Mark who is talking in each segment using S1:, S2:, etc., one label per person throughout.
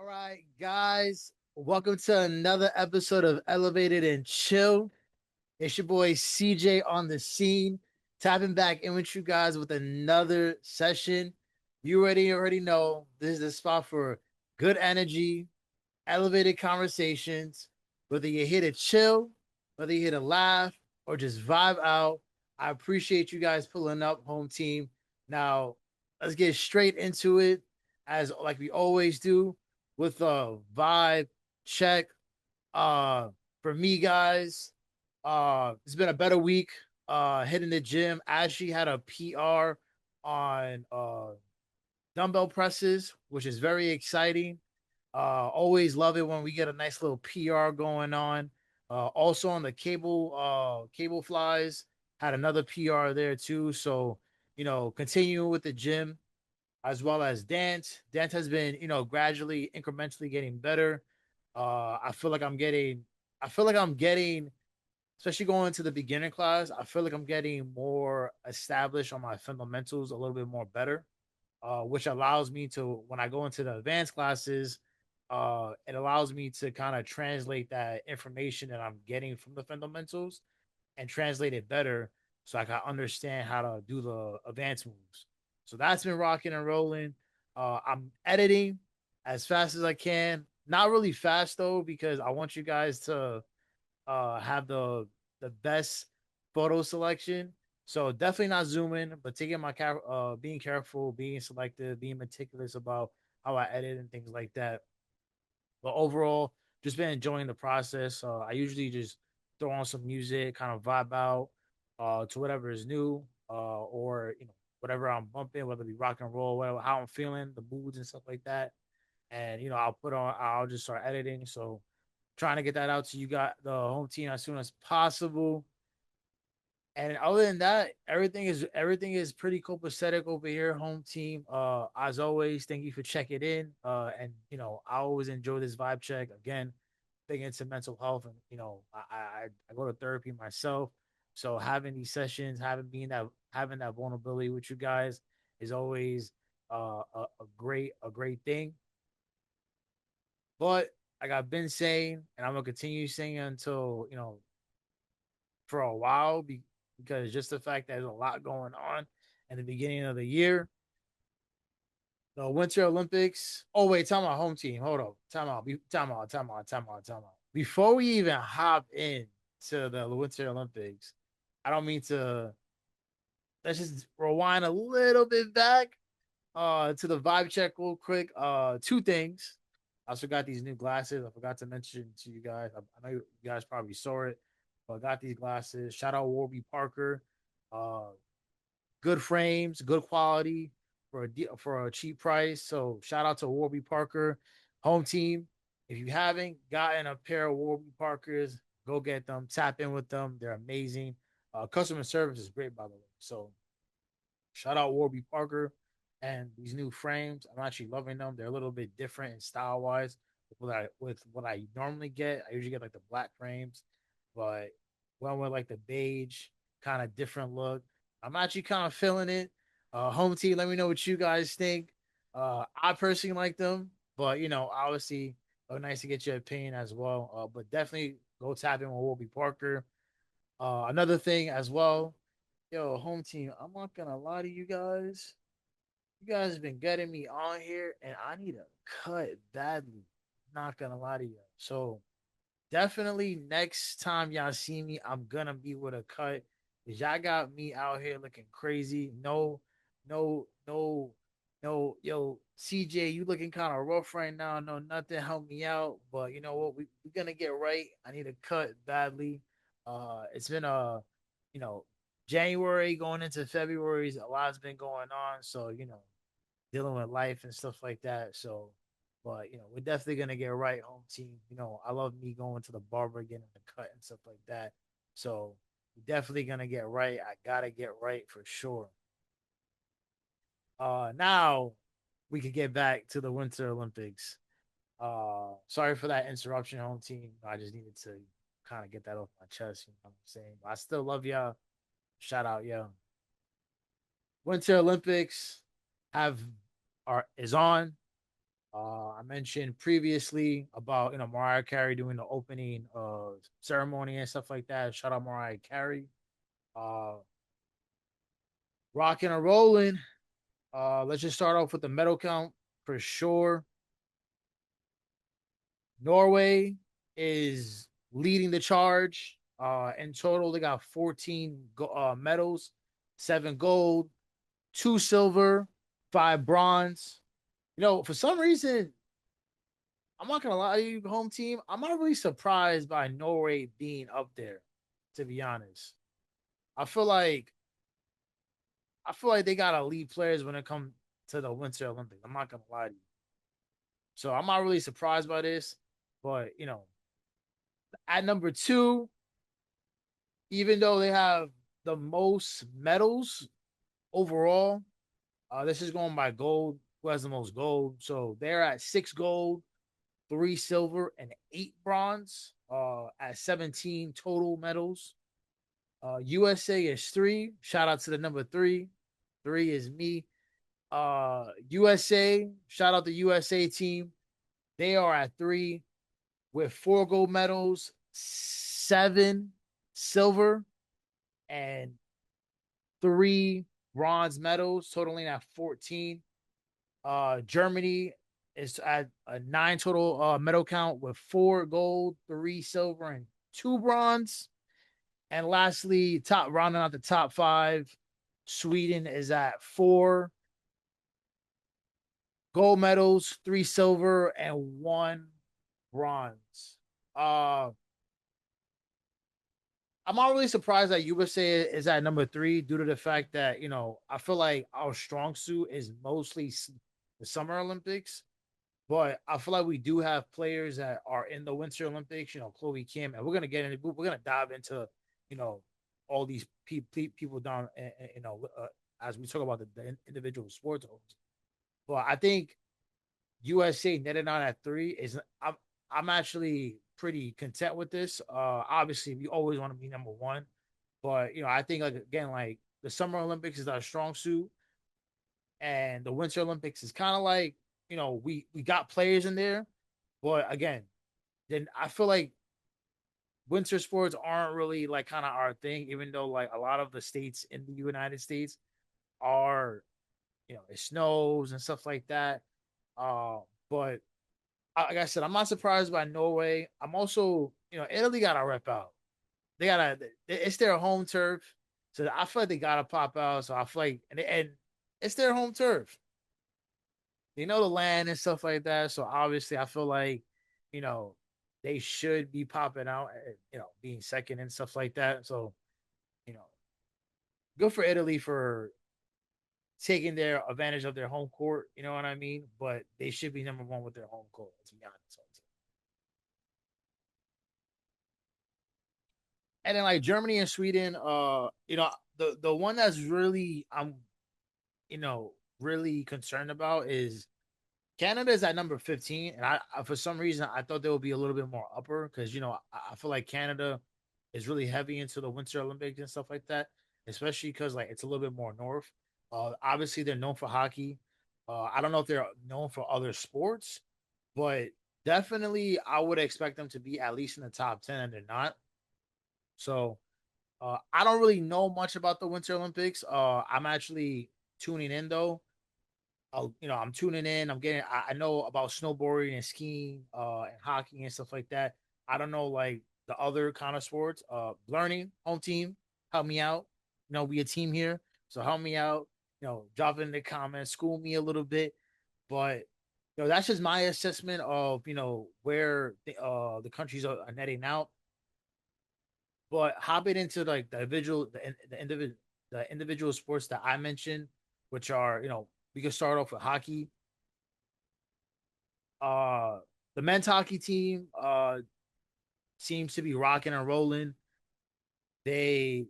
S1: right, guys, welcome to another episode of Elevated and Chill. It's your boy CJ on the scene, tapping back in with you guys with another session. You already know this is the spot for good energy, elevated conversations. Whether you're here to chill, whether you're here to laugh, or just vibe out, I appreciate you guys pulling up, home team. Now, let's get straight into it, as like we always do, with a vibe check. Uh, for me, guys, it's been a better week. Hitting the gym. I actually had a PR on dumbbell presses, which is very exciting. Always love it when we get a nice little PR going on. Also on the cable flies, had another PR there too. So, continuing with the gym as well as dance. Dance has been, gradually, incrementally getting better. I feel like I'm getting, especially going to the beginner class, I feel like I'm getting more established on my fundamentals a little bit more better, which allows me to, when I go into the advanced classes, it allows me to kind of translate that information that I'm getting from the fundamentals and translate it better so I can understand how to do the advanced moves. So that's been rocking and rolling. I'm editing as fast as I can. Not really fast though, because I want you guys to have the best photo selection. So definitely not zooming, but taking my being careful, being selective, being meticulous about how I edit and things like that. But overall, just been enjoying the process. I usually just throw on some music, kind of vibe out to whatever is new, or whatever I'm bumping, whether it be rock and roll, whatever how I'm feeling, the moods and stuff like that. And I'll just start editing. So trying to get that out to you got the home team as soon as possible. And other than that, everything is pretty copacetic over here, home team. As always, thank you for checking in. And I always enjoy this vibe check. Again, big into mental health, and I go to therapy myself. So having these sessions, having that vulnerability with you guys is always a great thing. But like I've been saying, and I'm gonna continue saying until for a while, because just the fact that there's a lot going on in the beginning of the year. The Winter Olympics. Oh wait, time out, home team. Hold up, time out. Before we even hop in to the Winter Olympics, I don't mean to. Let's just rewind a little bit back to the vibe check real quick. Two things. I also got these new glasses. I forgot to mention to you guys. I know you guys probably saw it, but I got these glasses. Shout out Warby Parker. Uh, Good frames, good quality for a cheap price. So shout out to Warby Parker, home team. If you haven't gotten a pair of Warby Parkers, go get them. Tap in with them. They're amazing. Customer service is great, by the way. So shout out Warby Parker and these new frames. I'm actually loving them. They're a little bit different in style wise with what I normally get. I usually get like the black frames, but one with like the beige kind of different look. I'm actually kind of feeling it. Home team, let me know what you guys think. I personally like them, but obviously, nice to get your opinion as well. But definitely go tap in with Warby Parker. Another thing as well, yo, home team, I'm not gonna lie to you guys. You guys have been getting me on here, and I need a cut badly. Not gonna lie to you. So definitely next time y'all see me, I'm gonna be with a cut. Cause y'all got me out here looking crazy. No, no, no, no. Yo, CJ, you looking kind of rough right now. No, nothing. Help me out. But you know what? We're gonna get right. I need a cut badly. It's been you know, January going into February. A lot's been going on. So dealing with life and stuff like that. So, but we're definitely gonna get right, home team. I love me going to the barber, getting the cut and stuff like that. So, we're definitely gonna get right. I gotta get right for sure. Now we could get back to the Winter Olympics. Sorry for that interruption, home team. I just needed to kind of get that off my chest. You know what I'm saying? But I still love y'all. Shout out, yo. Winter Olympics have are is on. I mentioned previously about Mariah Carey doing the opening ceremony and stuff like that. Shout out Mariah Carey. Uh, Rocking and rolling. Let's just start off with the medal count for sure. Norway is leading the charge. In total, they got 14 medals, 7 gold, 2 silver, 5 bronze. For some reason, I'm not gonna lie to you, home team. I'm not really surprised by Norway being up there. To be honest, I feel like I feel like they got elite players when it comes to the Winter Olympics. I'm not gonna lie to you. So I'm not really surprised by this. But at number two, even though they have the most medals overall, this is going by gold. Who has the most gold? So they're at 6 gold, 3 silver, and 8 bronze. At 17 total medals. USA is 3. Shout out to the number 3. 3 is me. USA. Shout out the USA team. They are at 3 with 4 gold medals, 7 silver, and 3 bronze medals, totaling at 14. Germany is at a 9 total medal count with 4 gold, 3 silver, and 2 bronze. And lastly, top rounding out the top 5, Sweden is at 4 gold medals, 3 silver, and 1 bronze. Uh, I'm not really surprised that USA is at number 3 due to the fact that I feel like our strong suit is mostly the Summer Olympics, but I feel like we do have players that are in the Winter Olympics. Chloe Kim, and we're gonna dive into you know all these people down, as we talk about the individual sports. But I think USA netted on at 3 is I'm actually pretty content with this. Obviously, we always want to be number 1, but I think like again, like the Summer Olympics is our strong suit, and the Winter Olympics is kind of like we got players in there, but again, then I feel like winter sports aren't really like kind of our thing, even though like a lot of the states in the United States are it snows and stuff like that. Uh, but like I said, I'm not surprised by Norway. I'm also, Italy got to rep out. It's their home turf. So I feel like they got to pop out. So I feel like, and it's their home turf. They know the land and stuff like that. So obviously, I feel like, you know, they should be popping out, being second and stuff like that. So, you know, good for Italy for taking their advantage of their home court. You know what I mean? But they should be number 1 with their home court, to be honest. And then like Germany and Sweden, the one that's really I'm you know really concerned about is Canada is at number 15, and for some reason I thought they would be a little bit more upper because I feel like Canada is really heavy into the Winter Olympics and stuff like that, especially because like it's a little bit more north. Obviously they're known for hockey. I don't know if they're known for other sports, but definitely I would expect them to be at least in the top 10, and they're not. So I don't really know much about the Winter Olympics. I'm actually tuning in though. I'm tuning in. I know about snowboarding and skiing, and hockey and stuff like that. I don't know like the other kind of sports. Learning home team, help me out. We a team here, so help me out. Drop it in the comments, school me a little bit. But that's just my assessment of where the countries are netting out. But hopping into like the individual sports that I mentioned, which are we can start off with hockey. Uh, the men's hockey team seems to be rocking and rolling. They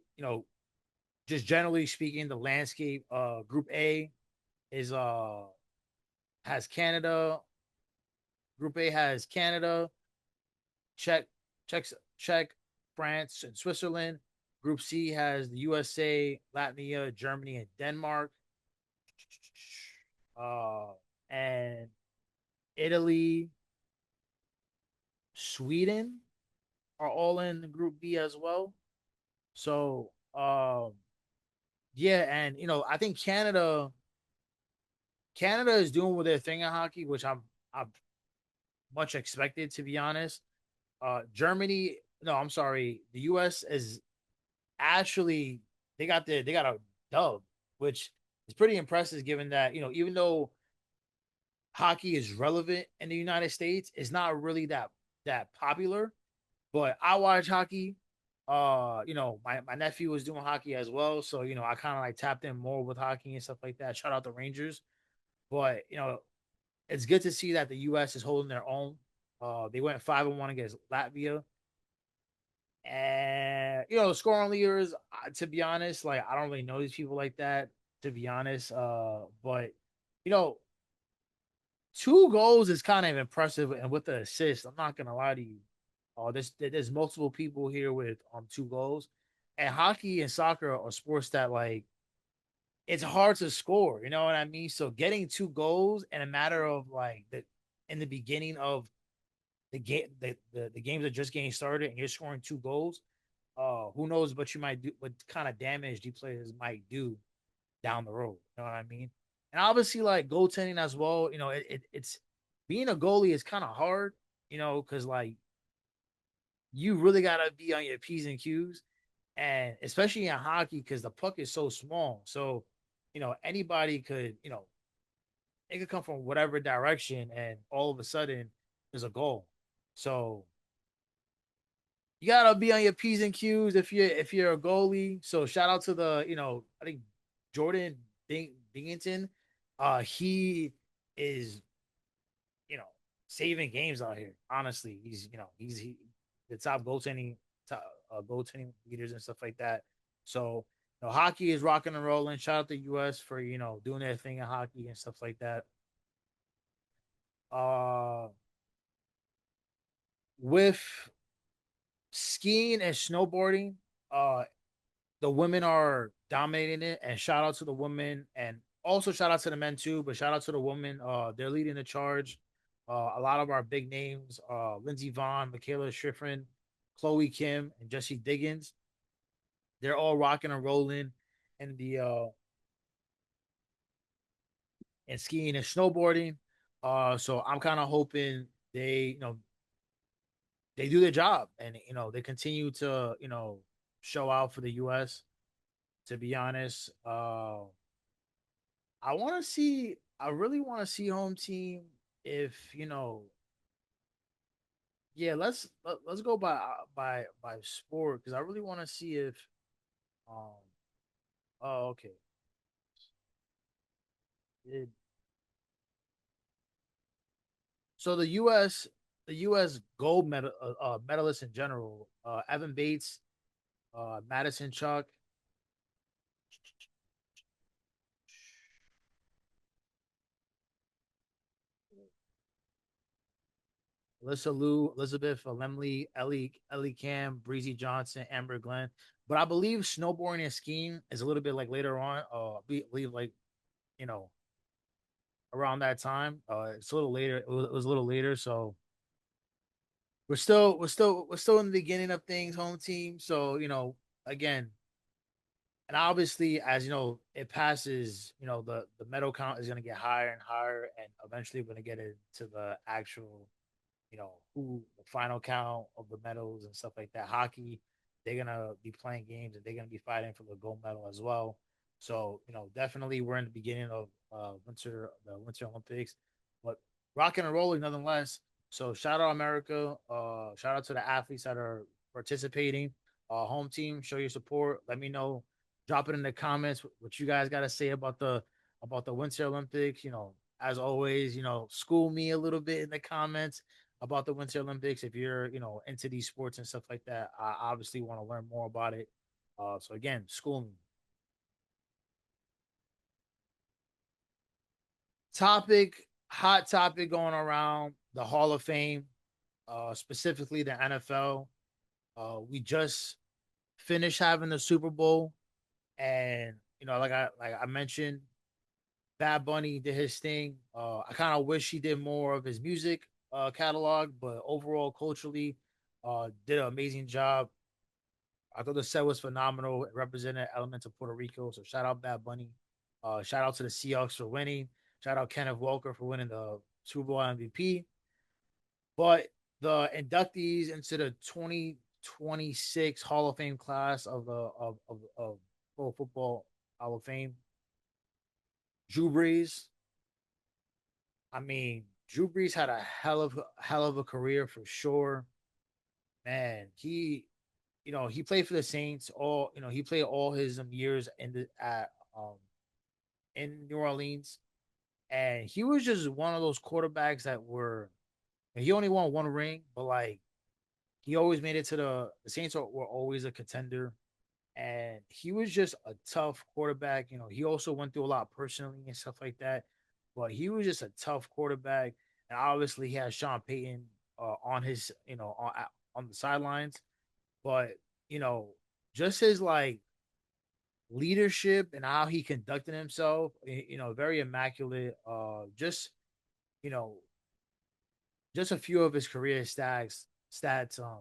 S1: just generally speaking, the landscape Group A is has Canada. Group A has Canada, Czech, Czech, France, and Switzerland. Group C has the USA, Latvia, Germany, and Denmark. Uh, and Italy, Sweden are all in Group B as well. So, yeah, and I think Canada is doing with their thing in hockey, which I'm much expected, to be honest. Germany, no, I'm sorry, the U.S. is actually they got a dub, which is pretty impressive given that even though hockey is relevant in the United States, it's not really that popular. But I watch hockey. My nephew was doing hockey as well, so I kind of like tapped in more with hockey and stuff like that. Shout out the Rangers, but it's good to see that the U.S. is holding their own. They went 5-1 against Latvia, and scoring leaders. To be honest, like I don't really know these people like that. To be honest, but you know, 2 goals is kind of impressive, and with the assist, I'm not gonna lie to you. There's multiple people here with 2 goals, and hockey and soccer are sports that like it's hard to score. You know what I mean? So getting 2 goals in a matter of like the in the beginning of the game, the games are just getting started, and you're scoring 2 goals. Who knows what you might do, what kind of damage these players might do down the road. You know what I mean? And obviously, like goaltending as well. It's being a goalie is kind of hard. Because like you really gotta be on your p's and q's, and especially in hockey because the puck is so small. So anybody could it could come from whatever direction, and all of a sudden there's a goal. So you gotta be on your p's and q's if you're a goalie. So shout out to the I think Jordan Binghamton. He is you know saving games out here. Honestly, he's the top goaltending leaders and stuff like that. So hockey is rocking and rolling. Shout out to US for doing their thing in hockey and stuff like that. Uh, with skiing and snowboarding, uh, the women are dominating it, and shout out to the women, and also shout out to the men too. But shout out to the women. They're leading the charge. A lot of our big names, Lindsey Vaughn, Michaela Schifrin, Chloe Kim, and Jesse Diggins, they're all rocking and rolling in the and skiing and snowboarding. So I'm kind of hoping they do their job, and they continue to show out for the U.S. To be honest, I want to see. I really want to see home team. If yeah, let's go by sport because I really want to see if um. Oh, okay. It, so the U.S. gold medalists in general, Evan Bates, Madison Chuck, Alyssa Liu, Elizabeth Lemley, Ellie Cam, Breezy Johnson, Amber Glenn. But I believe snowboarding and skiing is a little bit like later on. I believe like you know around that time. It's a little later. It was a little later. So we're still in the beginning of things, home team. So again, and obviously as it passes, the medal count is going to get higher and higher, and eventually we're going to get into the actual who the final count of the medals and stuff like that. Hockey, they're gonna be playing games and they're gonna be fighting for the gold medal as well. So definitely we're in the beginning of the Winter Olympics, but rocking and rolling nonetheless. So shout out America. Shout out to the athletes that are participating. Home team, show your support. Let me know. Drop it in the comments what you guys got to say about the Winter Olympics. As always, school me a little bit in the comments about the Winter Olympics. If you're, into these sports and stuff like that, I obviously want to learn more about it. So again, school me. Hot topic going around the Hall of Fame, specifically the NFL. We just finished having the Super Bowl, and like I mentioned, Bad Bunny did his thing. I kind of wish he did more of his music catalog, but overall, culturally, did an amazing job. I thought the set was phenomenal. It represented elements of Puerto Rico. So shout out Bad Bunny. Shout out to the Seahawks for winning. Shout out Kenneth Walker for winning the Super Bowl MVP. But the inductees into the 2026 Hall of Fame class of the of Pro Football Hall of Fame, Drew Brees. I mean, Drew Brees had a hell of a career for sure. Man, he played for the Saints all he played all his years in the at in New Orleans, and he was just one of those quarterbacks that were he only won one ring, but like he always made it to the Saints were always a contender, and he was just a tough quarterback. He also went through a lot personally and stuff like that, but he was just a tough quarterback, and obviously he had Sean Payton on his on the sidelines, but you know just his like leadership and how he conducted himself, very immaculate. You know, just a few of his career stats,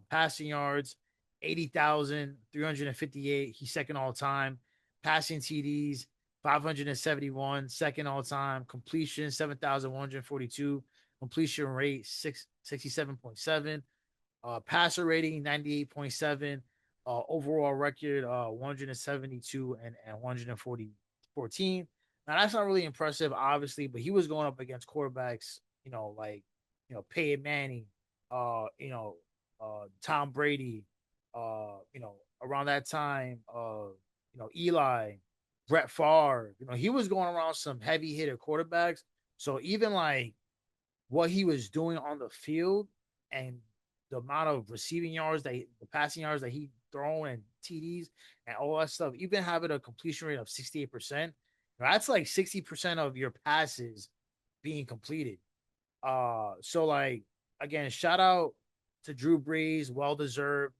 S1: passing yards, 80,358. He's second all time. Passing TDs, 571, second all time. Completion, 7,142. Completion rate, 67.7. Passer rating 98.7, overall record 172 and 140 14. Now that's not really impressive, obviously, but he was going up against quarterbacks, like Peyton Manning, Tom Brady, around that time, Eli, Brett Favre. He was going around some heavy hitter quarterbacks. So even like what he was doing on the field and the amount of receiving yards the passing yards that he thrown and TDs and all that stuff, even having a completion rate of 68%, that's like 60% of your passes being completed. So like again, shout out to Drew Brees, well deserved.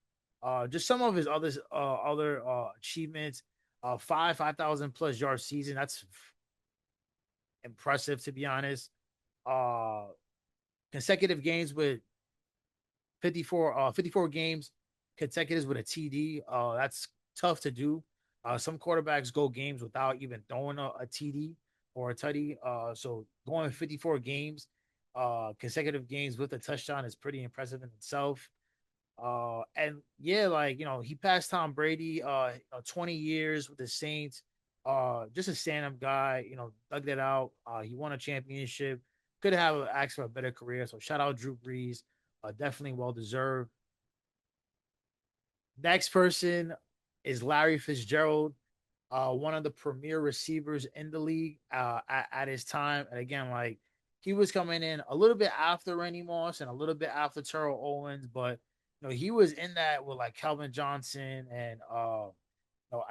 S1: Just some of his other achievements. 5,000 plus yard season. That's impressive to be honest. Uh, Consecutive games with 54 games consecutive with a TD. That's tough to do. Some quarterbacks go games without even throwing a TD or a tutty. So going 54 games, consecutive games with a touchdown is pretty impressive in itself. And yeah, like he passed Tom Brady, 20 years with the Saints. Just a stand-up guy, dug that out. He won a championship. Could have asked for a better career. So shout out Drew Brees. Definitely well deserved. Next person is Larry Fitzgerald, one of the premier receivers in the league at his time. And again, like he was coming in a little bit after Randy Moss and a little bit after Terrell Owens, but he was in that with like Calvin Johnson and I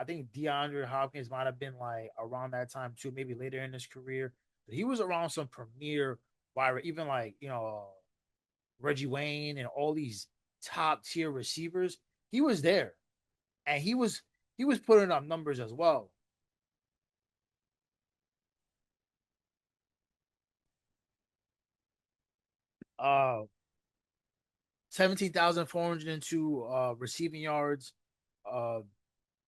S1: think DeAndre Hopkins might have been like around that time too, maybe later in his career. But he was around some premier wide, even like Reggie Wayne and all these top tier receivers. He was there, and he was putting up numbers as well. 17,402 receiving yards, uh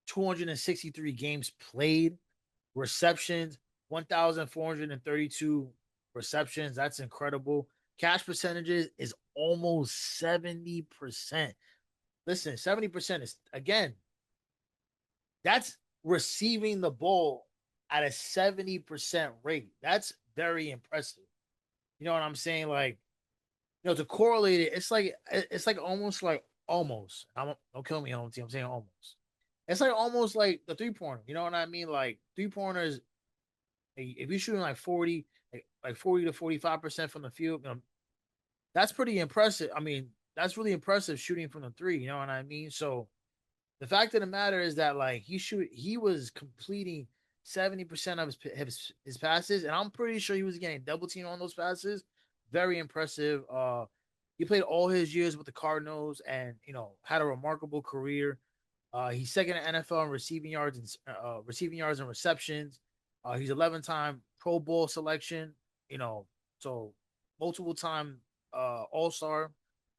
S1: 263 games played, receptions 1,432 receptions. That's incredible. Cash percentages is almost 70%. Listen, 70% is again, that's receiving the ball at a 70% rate. That's very impressive. You know what I'm saying? Like, to correlate it, it's like almost. Don't kill me, home team. I'm saying almost. It's like almost like the 3 pointer. You know what I mean? Like 3 pointers, if you're shooting like 40, like 40 to 45% from the field, that's pretty impressive. I mean, that's really impressive shooting from the three. You know what I mean? So the fact of the matter is that like he was completing 70% of his passes, and I'm pretty sure he was getting double team on those passes. Very impressive. He played all his years with the Cardinals, and had a remarkable career. He's second in NFL in receiving yards and receptions. He's 11-time Pro Bowl selection. You know, so multiple time All Star,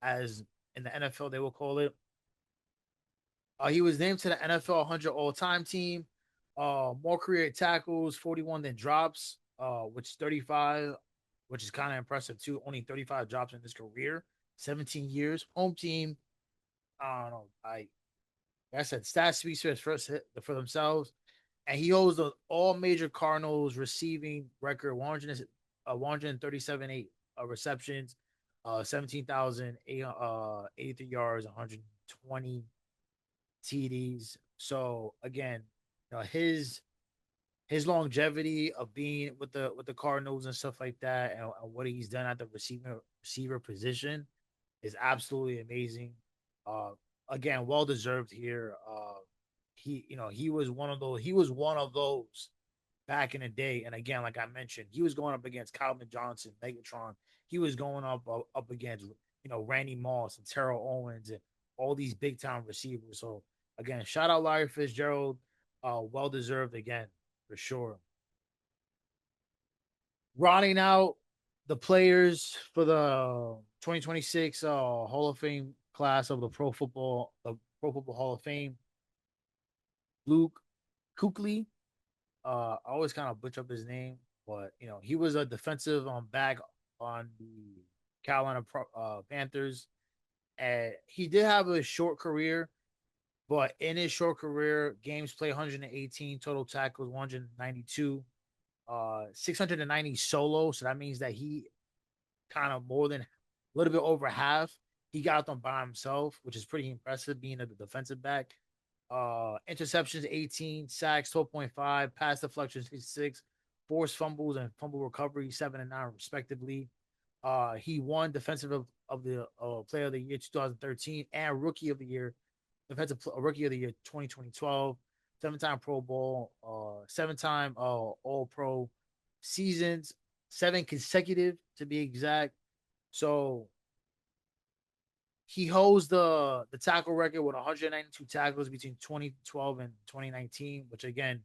S1: as in the NFL they will call it. He was named to the NFL 100 All Time team. More career tackles, 41 than drops, which is 35, which is kind of impressive too. Only 35 drops in his career, 17 years. Home team, I don't know. Like I said, stats speaks for themselves. And he holds the all major Cardinals receiving record 137 8 receptions, 17,083 yards, 120 TDs. So again, his longevity of being with the Cardinals and stuff like that, and what he's done at the receiver position is absolutely amazing. Uh, Again, well deserved here. He was one of those back in the day. And again, like I mentioned, he was going up against Calvin Johnson, Megatron. He was going up against Randy Moss and Terrell Owens and all these big time receivers. So again, shout out Larry Fitzgerald. Well deserved again for sure. Rounding out the players for the 2026 Hall of Fame class of the Pro Football Hall of Fame. Luke Kuechly. I always kind of butcher up his name, but he was a defensive back on the Carolina Panthers, and he did have a short career. But in his short career, games played 118, total tackles 192, 690 solo. So that means that he kind of more than a little bit over half. He got them by himself, which is pretty impressive being a defensive back. Interceptions 18, sacks 12.5, pass deflections 56, forced fumbles and fumble recovery 7 and 9 respectively. He won defensive of the player of the year 2013 and rookie of the year, defensive rookie of the year 2012, 7-time Pro Bowl, 7-time All Pro seasons, 7 consecutive to be exact. So he holds the tackle record with 192 tackles between 2012 and 2019, which again,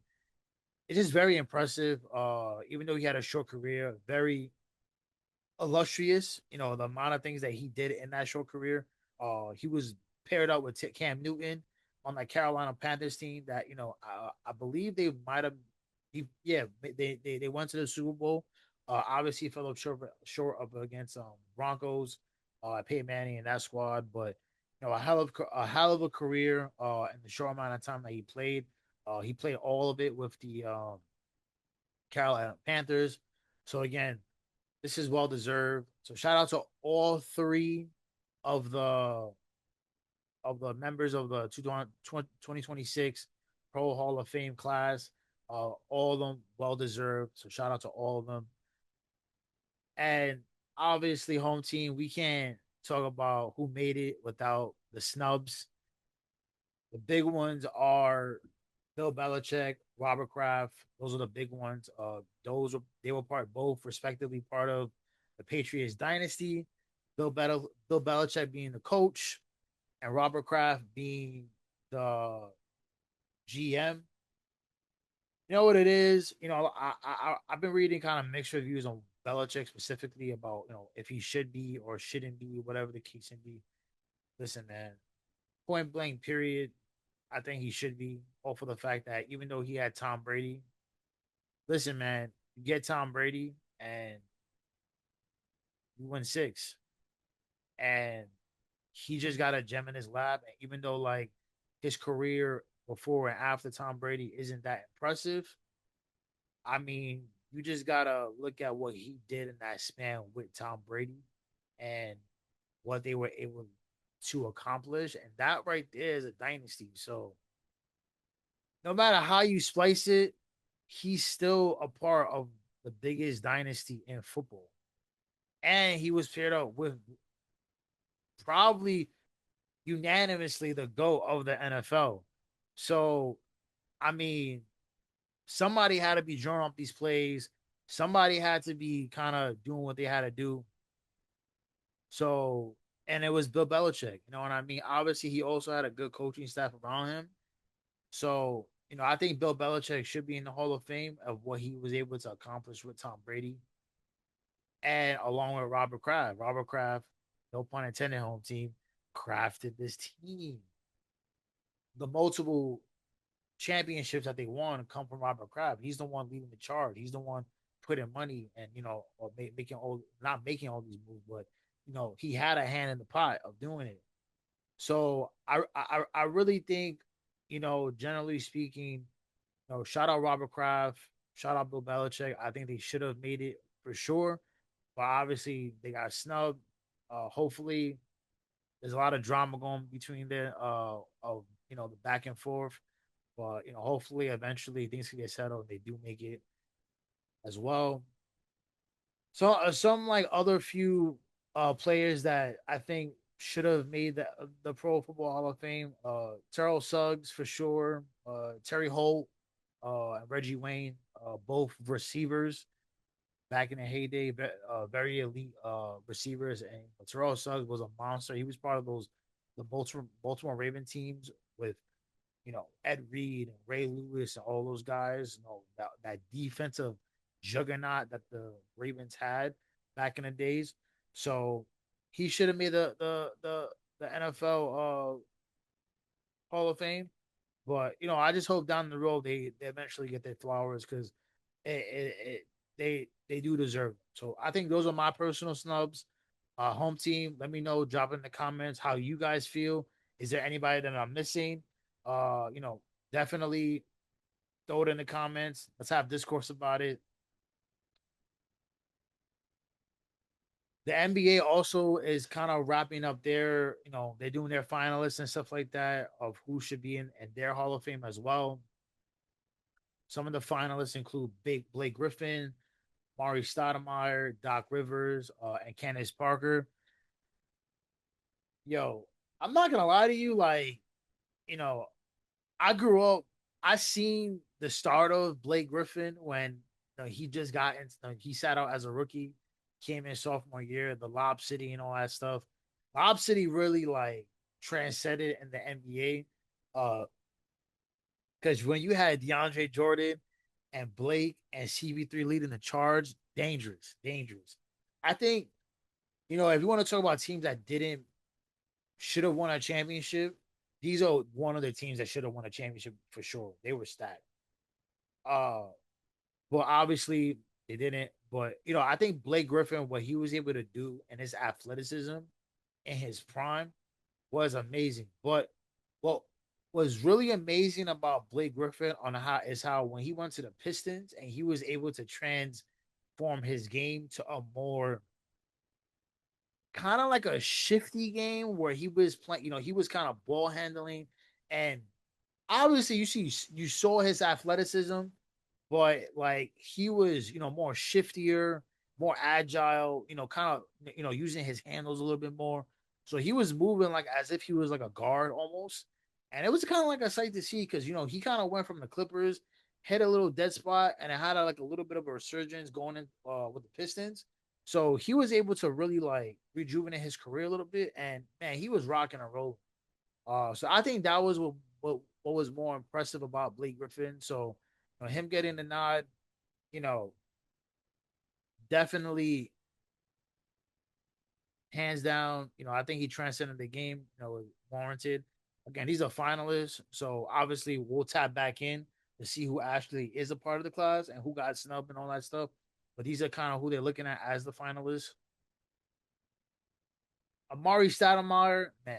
S1: it is very impressive. Even though he had a short career, very illustrious. The amount of things that he did in that short career. He was paired up with Cam Newton on the Carolina Panthers team. That I believe they might have. Yeah, they went to the Super Bowl. Obviously, fell up short up against Broncos, Peyton Manning and that squad. But a hell of a career in the short amount of time that he played. He played all of it with the Carolina Panthers. So again, this is well deserved. So shout out to all three of the members of the 2026 Pro Hall of Fame class. All of them well deserved. So shout out to all of them. And obviously, home team, we can't talk about who made it without the snubs. The big ones are Bill Belichick, Robert Kraft. Those are the big ones. They were both respectively part of the Patriots dynasty. Bill Belichick being the coach, and Robert Kraft being the GM. You know what it is? I've been reading kind of mixed reviews on Belichick specifically about if he should be or shouldn't be, whatever the case may be. Listen, man, point blank, period. I think he should be, all for the fact that even though he had Tom Brady, listen, man, you get Tom Brady and you win 6, and he just got a gem in his lap. And even though like his career before and after Tom Brady isn't that impressive, I mean, you just gotta look at what he did in that span with Tom Brady and what they were able to accomplish. And that right there is a dynasty. So no matter how you splice it, he's still a part of the biggest dynasty in football. And he was paired up with probably unanimously the GOAT of the NFL. So, I mean, somebody had to be drawing up these plays. Somebody had to be kind of doing what they had to do. So, and it was Bill Belichick. You know what I mean? Obviously, he also had a good coaching staff around him. So, I think Bill Belichick should be in the Hall of Fame of what he was able to accomplish with Tom Brady, and along with Robert Kraft. Robert Kraft, no pun intended, home team, crafted this team. The multiple championships that they won come from Robert Kraft. He's the one leading the charge. He's the one putting money and or making all not making all these moves, but he had a hand in the pot of doing it. So I really think, generally speaking, shout out Robert Kraft, shout out Bill Belichick. I think they should have made it for sure, but obviously they got snubbed. Hopefully, there's a lot of drama going between there of the back and forth, but hopefully eventually things can get settled. They do make it as well. So some like other few players that I think should have made the Pro Football Hall of Fame. Terrell Suggs for sure. Terry Holt, and Reggie Wayne, both receivers back in the heyday, very elite receivers. And Terrell Suggs was a monster. He was part of the Baltimore Raven teams with Ed Reed and Ray Lewis and all those guys. That defensive juggernaut that the Ravens had back in the days. So he should have made the NFL Hall of Fame. But I just hope down the road they eventually get their flowers because they do deserve it. So I think those are my personal snubs. Home team, let me know. Drop in the comments how you guys feel. Is there anybody that I'm missing? Definitely throw it in the comments. Let's have discourse about it. The NBA also is kind of wrapping up they're doing their finalists and stuff like that of who should be in their Hall of Fame as well. Some of the finalists include Big Blake Griffin, Maury Stoudemire, Doc Rivers, and Candace Parker. Yo, I'm not gonna lie to you, like, you know, I grew up, I seen the start of Blake Griffin when he just got into he sat out as a rookie, came in sophomore year, the Lob City and all that stuff. Lob City really like transcended in the NBA. Because when you had DeAndre Jordan and Blake and CB3 leading the charge, dangerous, dangerous. I think, if you want to talk about teams that didn't should have won a championship, these are one of the teams that should have won a championship for sure. They were stacked. Uh, but obviously they didn't. But I think Blake Griffin, what he was able to do and his athleticism in his prime was amazing. But what was really amazing about Blake Griffin on how when he went to the Pistons and he was able to transform his game to a more kind of like a shifty game where he was playing, he was kind of ball handling, and obviously you saw his athleticism, but like he was, more shiftier, more agile, kind of, using his handles a little bit more. So he was moving like as if he was like a guard almost. And it was kind of like a sight to see because, he kind of went from the Clippers, hit a little dead spot, and it had like a little bit of a resurgence going in with the Pistons. So he was able to really like rejuvenate his career a little bit. And man, he was rocking and rolling. So I think that was what was more impressive about Blake Griffin. So him getting the nod, you know, definitely hands down. I think he transcended the game. Warranted. Again, he's a finalist, so obviously we'll tap back in to see who actually is a part of the class and who got snubbed and all that stuff. But these are kind of who they're looking at as the finalists. Amari Stoudemire, man,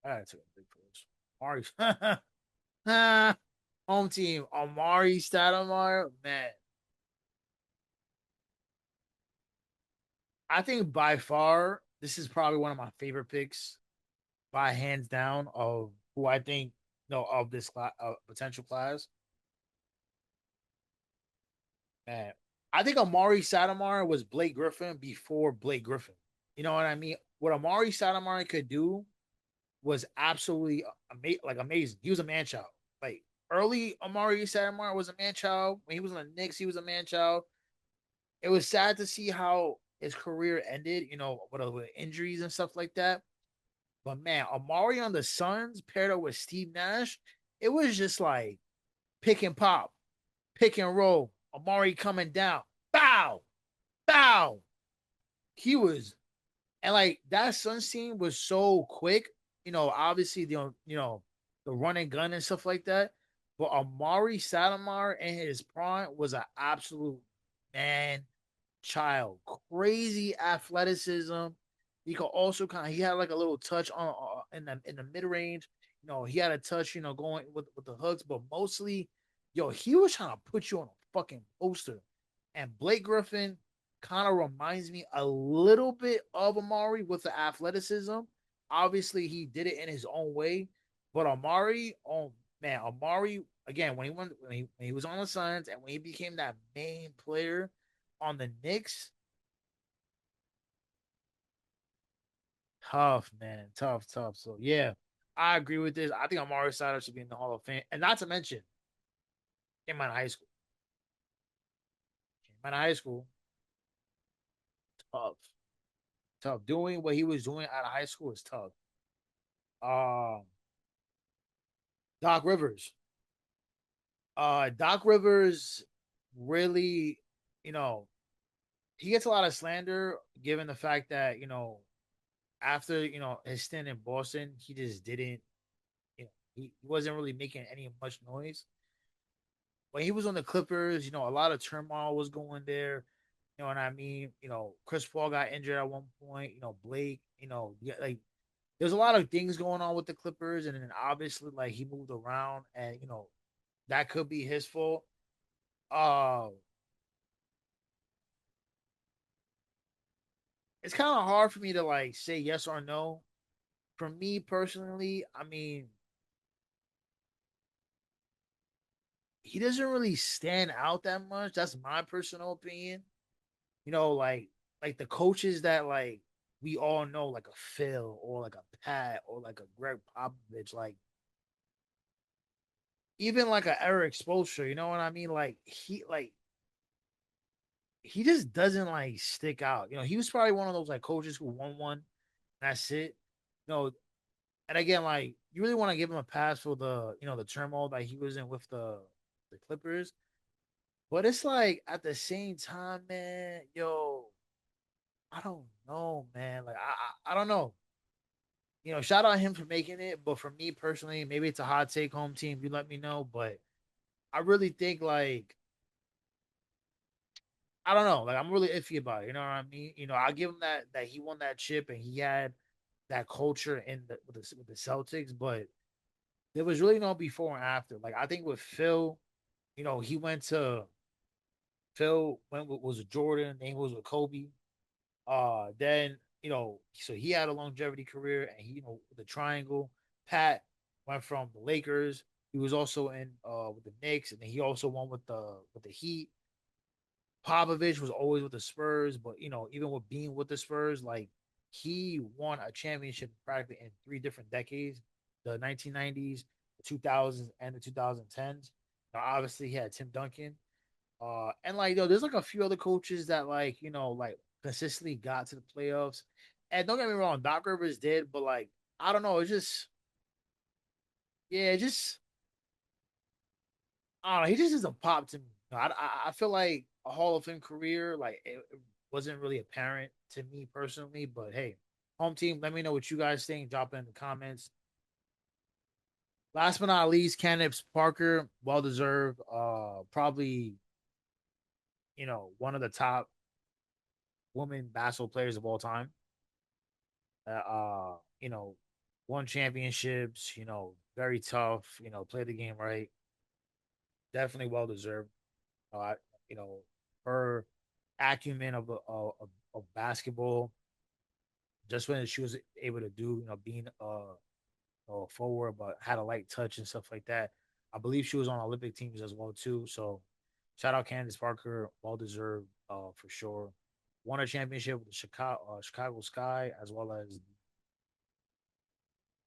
S1: I gotta take a big pause. Amari, home team, Amari Stoudemire, man. I think by far this is probably one of my favorite picks by hands down of who I think of this potential class. Man, I think Amari Stoudemire was Blake Griffin before Blake Griffin. You know what I mean? What Amari Stoudemire could do was absolutely amazing. He was a man child. Like early Amari Stoudemire was a man child. When he was in the Knicks, he was a man child. It was sad to see how his career ended, with injuries and stuff like that. But man, Amari on the Suns paired up with Steve Nash, it was just like pick and pop, pick and roll. Amari coming down, bow, bow. He was, and like that sun scene was so quick. Obviously the run and gun and stuff like that. But Amari Sadamar in his prime was an absolute man child. Crazy athleticism. He could also he had like a little touch on in the mid range. He had a touch, going with the hooks, but mostly, he was trying to put you on a fucking poster. And Blake Griffin kind of reminds me a little bit of Amari with the athleticism. Obviously, he did it in his own way, but Amari, oh man, Amari again when he was on the Suns and when he became that main player on the Knicks, tough man, tough, tough. So yeah, I agree with this. I think Amari Stoudemire should be in the Hall of Fame, and not to mention in my high school. In my high school, tough, tough. Doing what he was doing out of high school is tough. Um, Doc Rivers. Doc Rivers really, you know, he gets a lot of slander given the fact that after his stint in Boston, he just didn't, he wasn't really making any much noise. When he was on the Clippers, a lot of turmoil was going there. You know what I mean? Chris Paul got injured at one point. Blake. Yeah, like there's a lot of things going on with the Clippers, and then obviously like he moved around, and that could be his fault. Uh, it's kind of hard for me to like say yes or no. For me personally, I mean, he doesn't really stand out that much. That's my personal opinion. Like the coaches that like we all know, like a Phil or like a Pat or like a Greg Popovich, like even like a Eric Spoelstra, you know what I mean? He just doesn't like stick out. He was probably one of those like coaches who won one. That's it. You know, and again, like you really want to give him a pass for the turmoil that he was in with the Clippers. But it's like at the same time, man, I don't know, man. Like I don't know. Shout out him for making it. But for me personally, maybe it's a hot take home team. You let me know. But I really think like I don't know. Like I'm really iffy about it. You know what I mean? I give him that he won that chip and he had that culture with the Celtics, but there was really no before and after. Like I think with Phil, he went to Phil went with was a Jordan, then he was with Kobe. Then so he had a longevity career, and he the triangle. Pat went from the Lakers. He was also in with the Knicks, and then he also won with the Heat. Popovich was always with the Spurs, but even with being with the Spurs, like he won a championship practically in three different decades: the 1990s, the 2000s, and the 2010s. Now, obviously, he had Tim Duncan, and like there's like a few other coaches that like like consistently got to the playoffs. And don't get me wrong, Doc Rivers did, but like I don't know, it's just yeah, it just I don't know. He just doesn't pop to me. I feel like a Hall of Fame career like it wasn't really apparent to me personally. But hey, home team, let me know what you guys think. Drop it in the comments. Last but not least, Candace Parker, well deserved. Probably one of the top women basketball players of all time. Won championships. Very tough. Played the game right. Definitely well deserved. Uh, you know, her acumen of basketball, just when she was able to do, being forward, but had a light touch and stuff like that. I believe she was on Olympic teams as well too. So shout out Candace Parker, well deserved for sure. Won a championship with the Chicago Sky as well as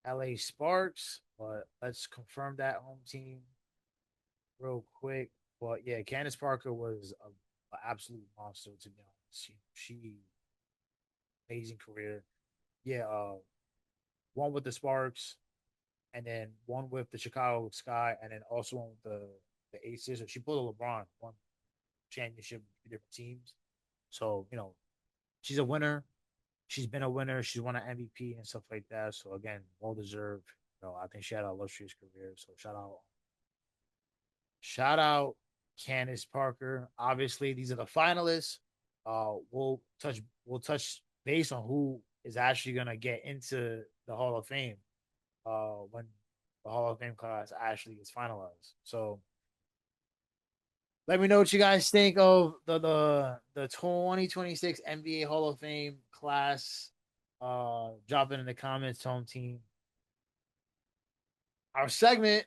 S1: LA Sparks. But let's confirm that home team real quick. But yeah, Candace Parker was a absolute monster to be honest. She amazing career. Yeah, one with the Sparks, and then one with the Chicago Sky, and then also one with the Aces. So she pulled a LeBron, won championship with different teams. So she's a winner. She's been a winner. She's won an MVP and stuff like that. So again, well deserved. I think she had an illustrious career. So shout out, Candace Parker. Obviously, these are the finalists. We'll touch base on who is actually gonna get into the Hall of Fame. When the Hall of Fame class actually is finalized. So let me know what you guys think of the 2026 NBA Hall of Fame class. Drop it in the comments, home team. Our segment,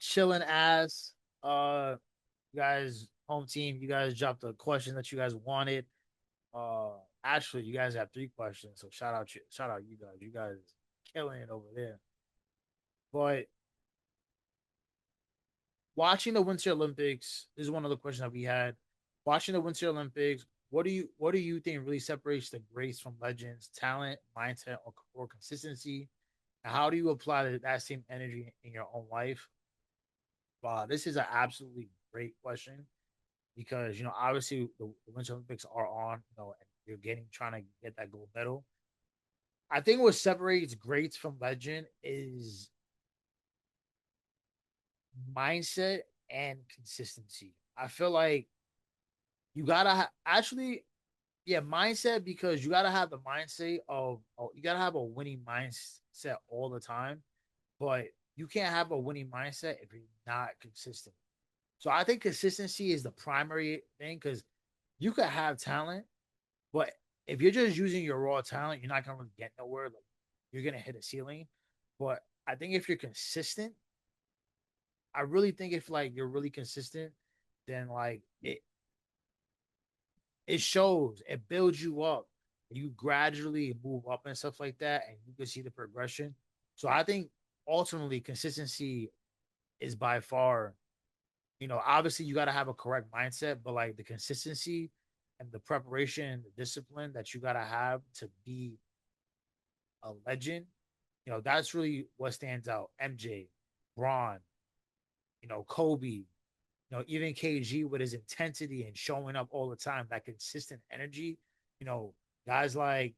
S1: chilling ass. You guys, home team, you guys dropped the question that you guys wanted. Uh, Actually, you guys have 3 questions, so shout out you guys. You guys killing it over there. But watching the Winter Olympics, this is one of the questions that we had. Watching the Winter Olympics, what do you think really separates the greats from legends? Talent, mindset, or consistency? And how do you apply that same energy in your own life? Wow, this is an absolutely great question because obviously the Winter Olympics are on, and you're trying to get that gold medal. I think what separates greats from legend is mindset and consistency. I feel like you gotta actually, yeah, mindset, because you gotta have the mindset of, you gotta have a winning mindset all the time, but you can't have a winning mindset if you're not consistent. So I think consistency is the primary thing because you could have talent, but if you're just using your raw talent, you're not gonna really get nowhere. Like, you're gonna hit a ceiling. But I think if you're consistent, I really think if like you're really consistent, then like it shows, it builds you up. You gradually move up and stuff like that, and you can see the progression. So I think ultimately consistency is by far, obviously you got to have a correct mindset, but like the consistency and the preparation and the discipline that you got to have to be a legend, that's really what stands out. MJ, Braun, Kobe, even KG with his intensity and showing up all the time, that consistent energy, you know, guys like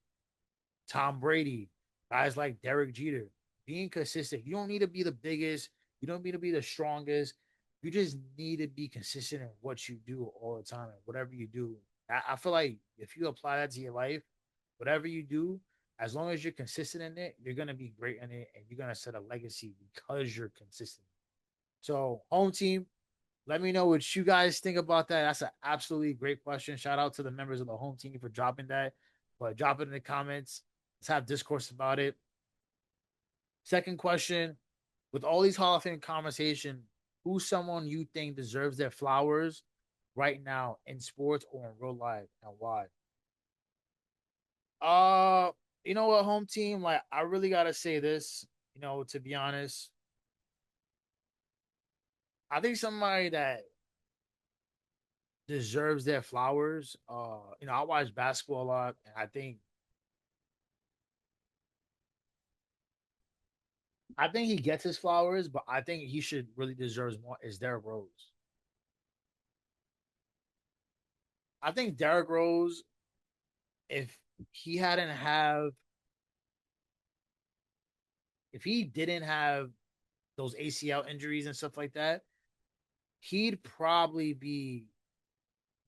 S1: Tom Brady, guys like Derek Jeter, being consistent. You don't need to be the biggest, you don't need to be the strongest. You just need to be consistent in what you do all the time and whatever you do. I feel like if you apply that to your life, whatever you do, as long as you're consistent in it, you're gonna be great in it and you're gonna set a legacy because you're consistent. So, home team, let me know what you guys think about that. That's an absolutely great question. Shout out to the members of the home team for dropping that. But drop it in the comments. Let's have discourse about it. Second question: with all these Hall of Fame conversation, who's someone you think deserves their flowers right now in sports or in real life, and why? Uh, you know what, home team? Like, I really gotta say this. To be honest, I think somebody that deserves their flowers. I watch basketball a lot, and I think he gets his flowers, but I think he should really deserves more is Derrick Rose. I think Derrick Rose, if he hadn't have if he didn't have those ACL injuries and stuff like that, he'd probably be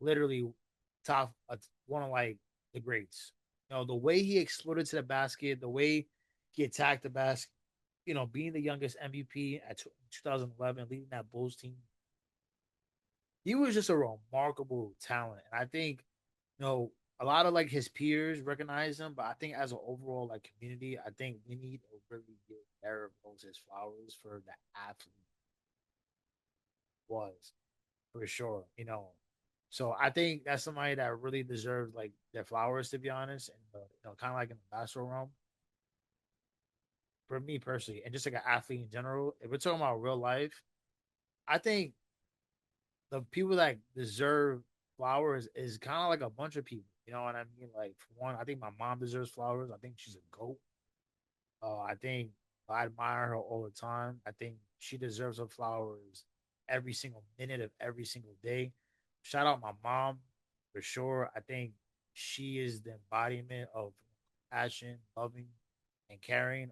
S1: literally top one of like the greats. The way he exploded to the basket, the way he attacked the basket, being the youngest MVP at 2011, leading that Bulls team, he was just a remarkable talent. And I think, a lot of like his peers recognize him, but I think as an overall like community, I think we need to really give Derrick Rose his flowers for the athlete was for sure. So I think that's somebody that really deserves like their flowers, to be honest, and kind of like in the basketball realm for me personally, and just like an athlete in general. If we're talking about real life, I think the people that deserve flowers is kind of like a bunch of people. You know what I mean? Like, for one, I think my mom deserves flowers. I think she's a goat. I think I admire her all the time. I think She deserves her flowers every single minute of every single day. Shout out my mom for sure. I think she is the embodiment of passion, loving, and caring.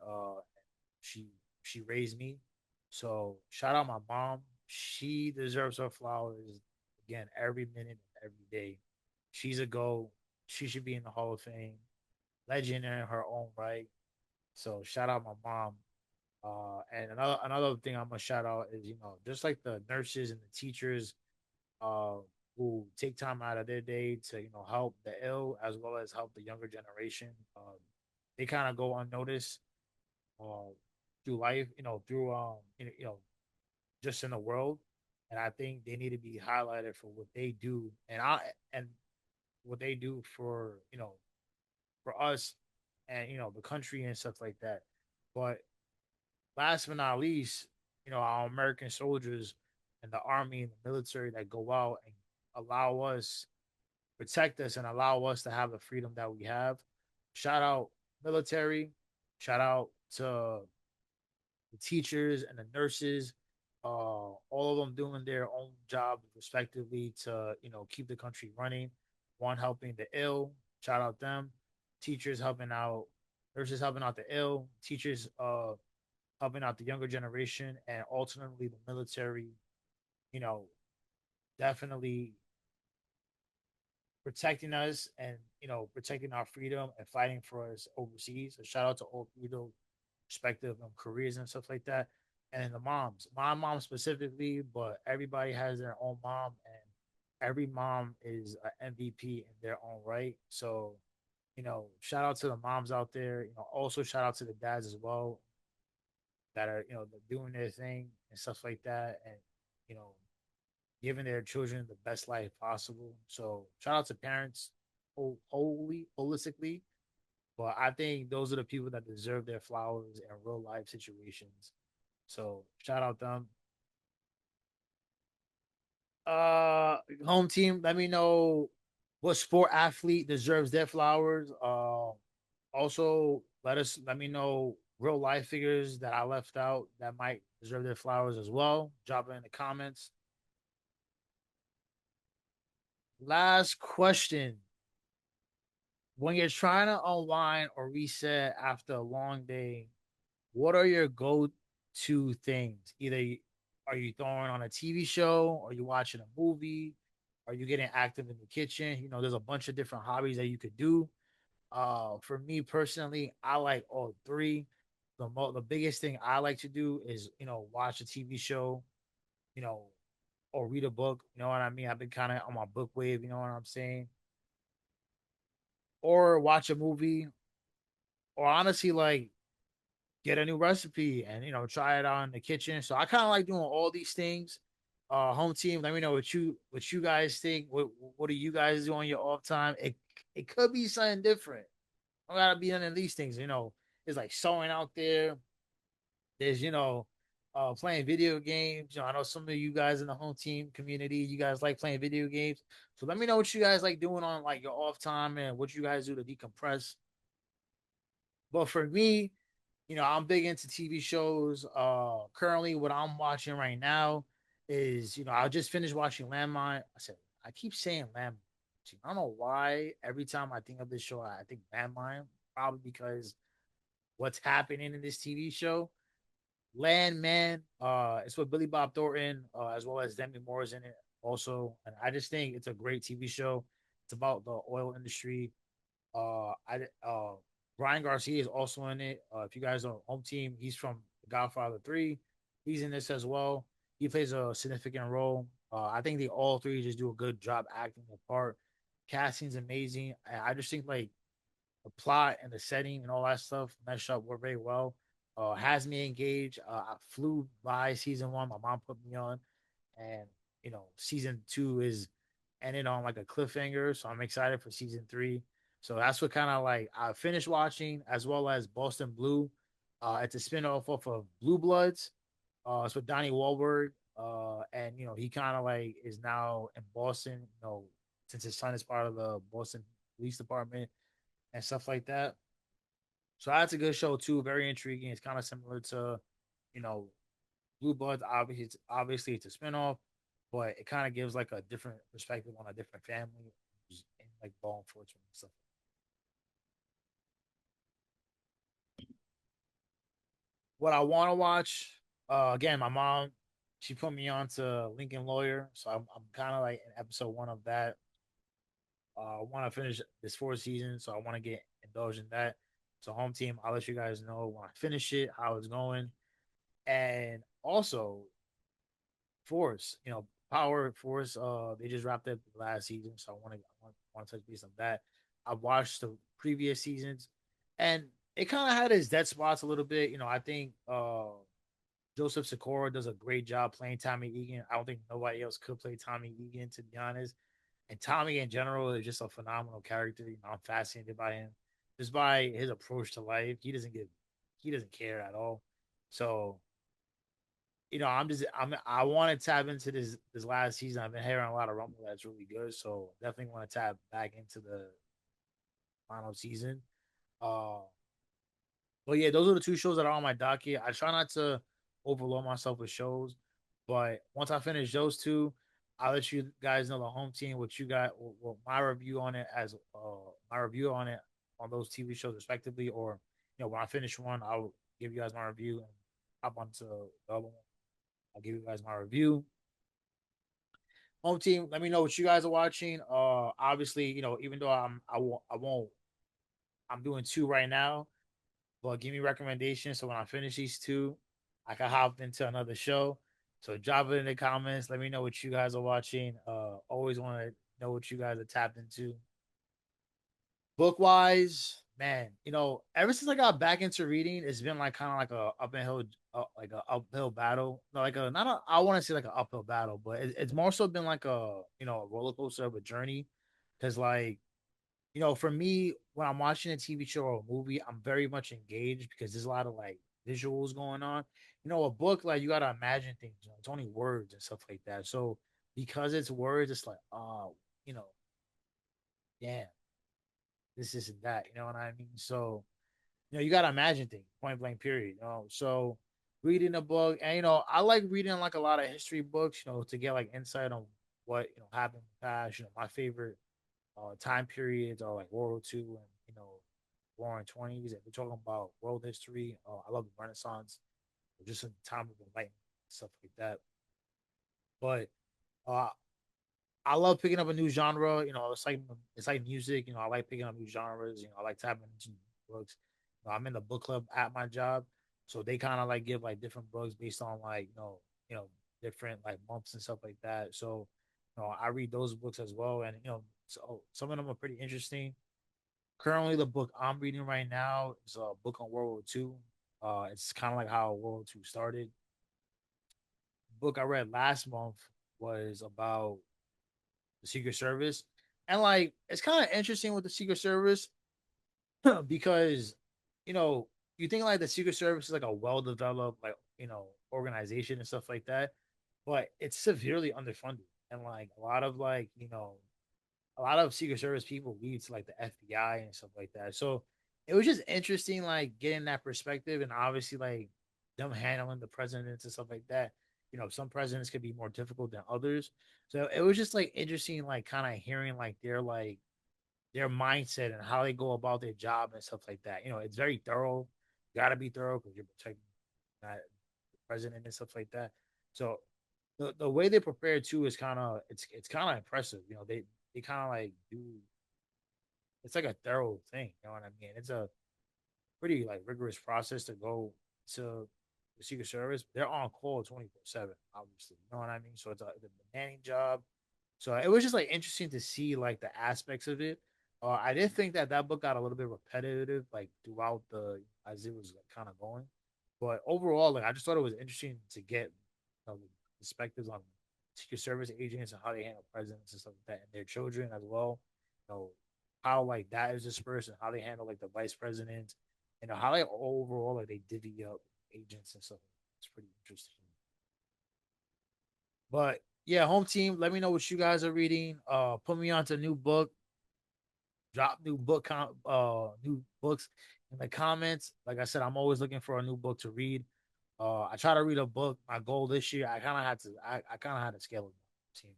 S1: She she raised me, so shout out my mom. She deserves her flowers again every minute of every day. She's a go. She should be in the Hall of Fame, legend in her own right. So shout out my mom. And another thing I'm gonna shout out is just like the nurses and the teachers uh who take time out of their day to help the ill as well as help the younger generation. They kind of go unnoticed uh, through life, through just in the world, and I think they need to be highlighted for what they do, and what they do for us and the country and stuff like that. But last but not least, our American soldiers and the army and the military that go out and allow us, protect us, and allow us to have the freedom that we have. Shout out military. Shout out to the teachers and the nurses, all of them doing their own job respectively to keep the country running. One helping the ill, shout out them. Teachers helping out, nurses helping out the ill, teachers helping out the younger generation, and ultimately the military. You know, definitely protecting us and protecting our freedom and fighting for us overseas. So shout out to all three of those respective careers and stuff like that. And the moms, my mom specifically, but everybody has their own mom, and every mom is an MVP in their own right. So, shout out to the moms out there. Also shout out to the dads as well that are doing their thing and stuff like that, and you know giving their children the best life possible. So shout out to parents, holistically, but I think those are the people that deserve their flowers in real life situations. So shout out them. Home team, let me know what sport athlete deserves their flowers. Also let me know real life figures that I left out that might deserve their flowers as well. Drop it in the comments. Last question. When you're trying to unwind or reset after a long day, what are your go-to things? Either are you throwing on a TV show, are you watching a movie, are you getting active in the kitchen? There's a bunch of different hobbies that you could do. For me personally, I like all three. The biggest thing I like to do is watch a TV show, you know, or read a book. You know what I mean? I've been kind of on my book wave. You know what I'm saying? Or watch a movie, or honestly, like get a new recipe and try it out in the kitchen. So I kind of like doing all these things. Home team, let me know what you guys think. What do you guys do on your off time? It could be something different. I gotta be on these things. It's like sewing out there. There's playing video games. I know some of you guys in the home team community, you guys like playing video games. So let me know what you guys like doing on like your off time and what you guys do to decompress. But for me, I'm big into TV shows. Currently, what I'm watching right now is, I just finished watching Landmine. I keep saying Landmine. I don't know why. Every time I think of this show, I think Landmine. Probably because what's happening in this TV show. Landman. It's with Billy Bob Thornton, as well as Demi Moore's in it also, and I just think it's a great TV show. It's about the oil industry. I Brian Garcia is also in it. If you guys know Home Team, he's from Godfather 3. He's in this as well. He plays a significant role. I think they all three just do a good job acting the part. Casting's amazing. I just think like the plot and the setting and all that stuff mesh up very well. Has me engaged. I flew by season one. My mom put me on, and season two is ended on like a cliffhanger. So I'm excited for season three. So that's what kind of like I finished watching, as well as Boston Blue. It's a spinoff off of Blue Bloods. It's with Donnie Wahlberg. And he kind of like is now in Boston. Since his son is part of the Boston Police Department and stuff like that. So that's a good show too. Very intriguing. It's kind of similar to, you know, Blue Bloods, obviously it's a spinoff, but it kind of gives like a different perspective on a different family in like law enforcement and stuff. What I want to watch, again, my mom, she put me on to Lincoln Lawyer, so I'm kind of like in episode one of that. I want to finish this fourth season, so I want to get indulged in that. So home team, I'll let you guys know when I finish it, how it's going, and also Force, Power Force. They just wrapped up the last season, so I want to touch base on that. I watched the previous seasons, and it kind of had its dead spots a little bit. I think Joseph Sikora does a great job playing Tommy Egan. I don't think nobody else could play Tommy Egan, to be honest. And Tommy in general is just a phenomenal character. I'm fascinated by him, just by his approach to life. He doesn't care at all. So I want to tap into this last season. I've been hearing a lot of rumble that's really good, so definitely want to tap back into the final season. Uh, but yeah, those are the two shows that are on my docket. I try not to overload myself with shows, but once I finish those two, I'll let you guys know the home team what you got, my review on it as my review on it on those TV shows respectively, or when I finish one, I'll give you guys my review and hop onto the other one. I'll give you guys my review. Home team, let me know what you guys are watching. Obviously, even though I won't, I'm doing two right now, but give me recommendations so when I finish these two, I can hop into another show. So drop it in the comments. Let me know what you guys are watching. Always want to know what you guys are tapped into. Book wise, man, ever since I got back into reading, it's been like kind of like a uphill battle. No, like a not a, I want to say like an uphill battle, but it's more so been like a roller coaster of a journey. Because like for me, when I'm watching a TV show or a movie, I'm very much engaged because there's a lot of like visuals going on. A book like you gotta imagine things. It's only words and stuff like that. So because it's words, it's like, oh, you know, damn, this isn't that. You know what I mean? So you gotta imagine things, point blank, period. So reading a book, and I like reading like a lot of history books, to get like insight on what happened in the past. My favorite time periods are like World War II and War in 20s. If we're talking about world history, I love the Renaissance, or just in the time of enlightenment, stuff like that. But uh, I love picking up a new genre. It's like music. I like picking up new genres. I like tapping into books. I'm in the book club at my job, so they kind of like give like different books based on like different like months and stuff like that. So I read those books as well, and so some of them are pretty interesting. Currently, the book I'm reading right now is a book on World War II. It's kind of like how World War II started. The book I read last month was about the Secret Service, and like it's kind of interesting with the Secret Service because you know you think like the Secret Service is like a well developed like organization and stuff like that, but it's severely underfunded, and like a lot of Secret Service people lead to like the FBI and stuff like that. So it was just interesting, like getting that perspective, and obviously like them handling the presidents and stuff like that. Some presidents could be more difficult than others. So it was just like interesting, like kind of hearing like their mindset and how they go about their job and stuff like that. It's very thorough. You gotta be thorough because you're protecting that the president and stuff like that. So the way they prepare too is it's kind of impressive. They kind of like do it's like a thorough thing. You know what I mean? It's a pretty like rigorous process to go to the Secret Service. They're on call 24/7, obviously. You know what I mean? So it's a demanding job. So it was just like interesting to see like the aspects of it. I did think that book got a little bit repetitive like throughout the as it was like, kind of going, but overall, like I just thought it was interesting to get the perspectives on Secret Service agents and how they handle presidents and stuff like that, and their children as well. How like that is dispersed and how they handle like the vice president, how like overall like they divvy up agents and stuff. It's pretty interesting. But yeah, home team, let me know what you guys are reading. Put me onto a new book, drop new books in the comments. Like I said, I'm always looking for a new book to read. I try to read a book. My goal this year, I kind of had to scale it team.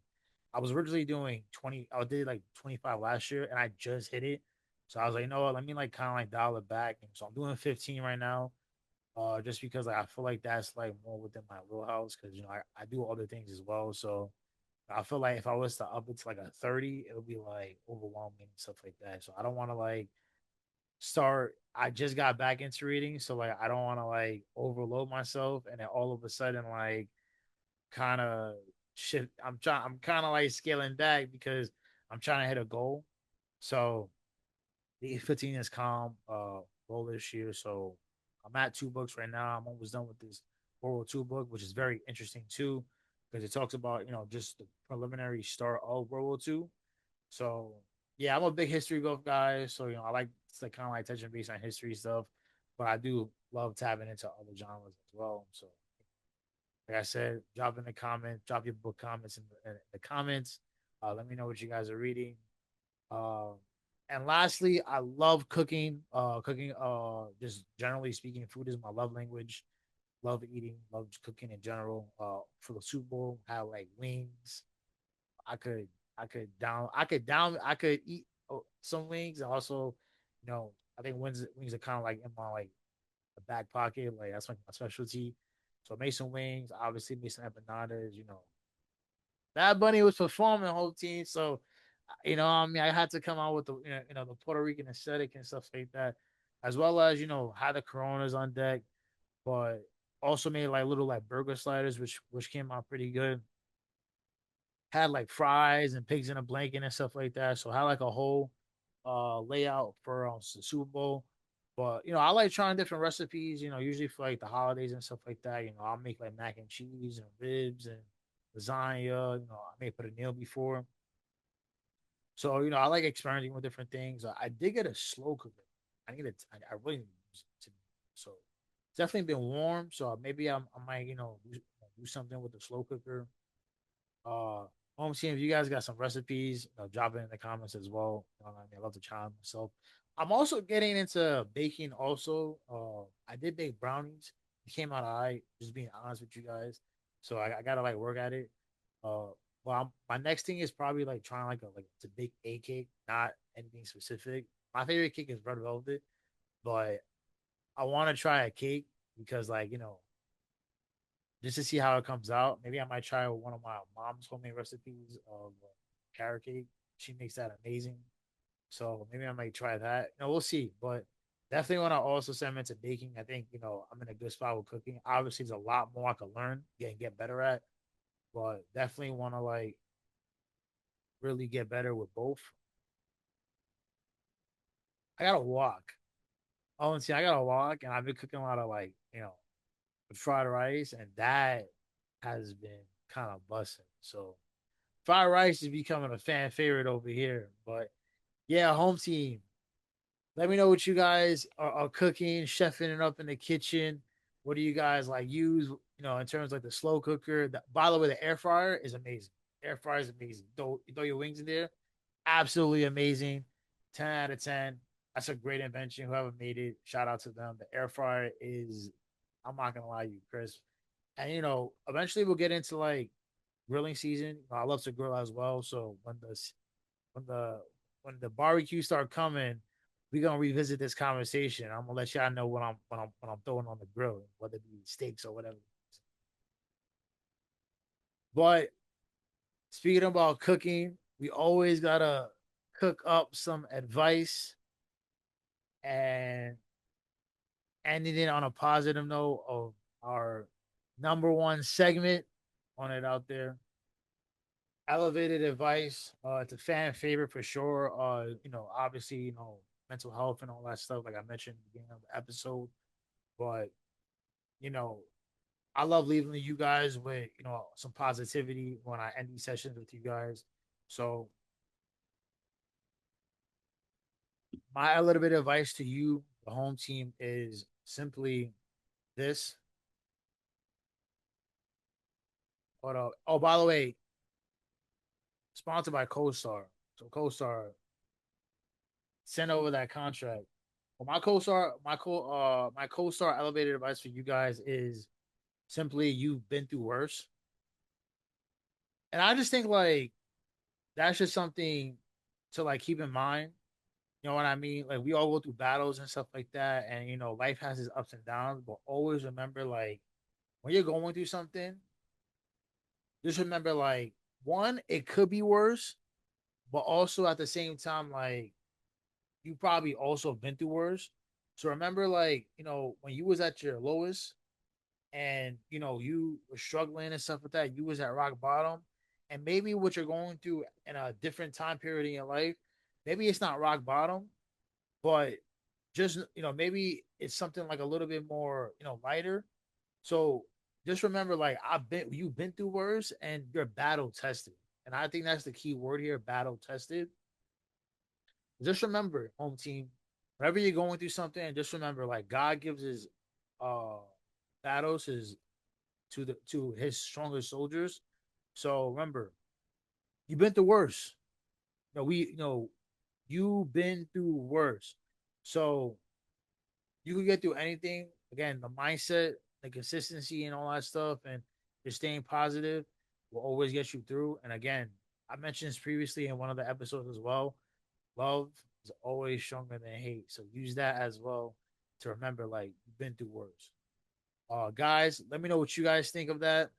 S1: I was originally doing 20. I did like 25 last year, and I just hit it. So I was like, you know what? Let me like kind of like dial it back. And so I'm doing 15 right now. Just because like I feel like that's like more within my wheelhouse because I do other things as well. So I feel like if I was to up it to like a 30, it would be like overwhelming and stuff like that. So I don't want to like start. I just got back into reading, so like I don't want to like overload myself, and then all of a sudden like kind of shit. I'm kind of like scaling back because I'm trying to hit a goal. So the 15 is calm goal this year. So I'm at 2 books right now. I'm almost done with this World War II book, which is very interesting too, because it talks about just the preliminary start of World War II. So yeah, I'm a big history buff guy. So I like to kind of like touching base on history stuff, but I do love tapping into other genres as well. So like I said, drop in the comments, drop your book comments in the comments. Let me know what you guys are reading. Um, and lastly, I love cooking. Cooking. Just generally speaking, food is my love language. Love eating. Love cooking in general. For the Super Bowl, have like wings. I could. I could eat some wings. Also, I think wings are kind of like in my like the back pocket. Like that's like my specialty. So I made some wings. Obviously, made some empanadas. Bad Bunny was performing the whole team. So I mean, I had to come out with the the Puerto Rican aesthetic and stuff like that, as well as had the Coronas on deck, but also made like little like burger sliders, which came out pretty good. Had like fries and pigs in a blanket and stuff like that. So I had like a whole layout for the Super Bowl. But I like trying different recipes. Usually for like the holidays and stuff like that. I'll make like mac and cheese and ribs and lasagna. I made paneer before. So I like experimenting with different things. I did get a slow cooker. I need it. I really need to use it. So it's definitely been warm. So maybe I might do something with the slow cooker. Uh, Home team, if you guys got some recipes, drop it in the comments as well. I mean, I love to challenge myself. I'm also getting into baking. Also, I did bake brownies. It came out alright. Just being honest with you guys. So I gotta like work at it. Uh, well, my next thing is probably like trying like to bake a cake, not anything specific. My favorite cake is red velvet, but I want to try a cake because like just to see how it comes out. Maybe I might try one of my mom's homemade recipes of carrot cake. She makes that amazing. So maybe I might try that. We'll see. But definitely want to also send into baking. I think I'm in a good spot with cooking. Obviously, there's a lot more I can learn and get better at. But definitely want to like really get better with both. I gotta walk. Oh, and see, I gotta walk, and I've been cooking a lot of like fried rice, and that has been kind of busting. So fried rice is becoming a fan favorite over here. But yeah, home team. Let me know what you guys are cooking, chefing it up in the kitchen. What do you guys like use? In terms of like the slow cooker. By the way, the air fryer is amazing. Air fryer is amazing. Throw your wings in there, absolutely amazing. 10 out of 10. That's a great invention. Whoever made it, shout out to them. The air fryer is, I'm not gonna lie to you, Chris. And eventually we'll get into like grilling season. I love to grill as well. So when the when the barbecue start coming, we're gonna revisit this conversation. I'm gonna let y'all know when I'm throwing on the grill, whether it be steaks or whatever. But speaking about cooking, we always gotta cook up some advice and ending it on a positive note of our number one segment on it out there. Elevated advice. It's a fan favorite for sure. Obviously, mental health and all that stuff, like I mentioned at the beginning of the episode. But, you know, I love leaving you guys with, some positivity when I end these sessions with you guys. So my little bit of advice to you, the home team, is simply this. Oh, by the way, sponsored by CoStar. So CoStar, send over that contract. Well, my co-star elevated advice for you guys is Simply, you've been through worse. And I just think like that's just something to like keep in mind. You know what I mean? Like we all go through battles and stuff like that, and life has its ups and downs. But always remember, like when you're going through something, just remember, like one, it could be worse, but also at the same time, like you probably also been through worse. So remember, like when you was at your lowest, and you were struggling and stuff like that, you was at rock bottom, and maybe what you're going through in a different time period in your life, maybe it's not rock bottom, but just maybe it's something like a little bit more lighter. So just remember, like you've been through worse, and you're battle tested, and I think that's the key word here: battle tested. Just remember, home team, whenever you're going through something, just remember, like God gives his uh battles his to his strongest soldiers. So remember, you've been through worse. You've been through worse. So you can get through anything. Again, the mindset, the consistency, and all that stuff, and just staying positive will always get you through. And again, I mentioned this previously in one of the episodes as well. Love is always stronger than hate. So use that as well to remember, like you've been through worse. Guys, let me know what you guys think of that.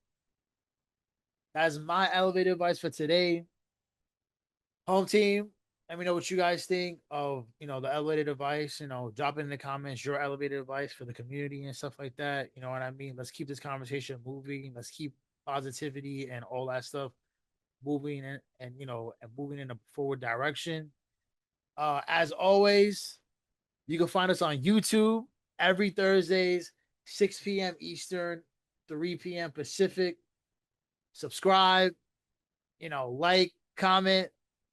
S1: That's my elevator advice for today. Home team, let me know what you guys think of the elevated advice. Drop it in the comments your elevated advice for the community and stuff like that. You know what I mean? Let's keep this conversation moving. Let's keep positivity and all that stuff moving, and moving in a forward direction. As always, you can find us on YouTube every Thursdays, 6 p.m. Eastern, 3 p.m. Pacific. Subscribe, like, comment,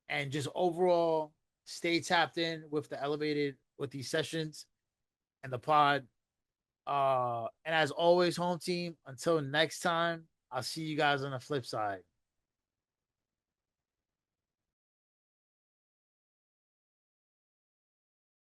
S1: and just overall stay tapped in with the elevated with these sessions and the pod. And as always, home team, until next time, I'll see you guys on the flip side.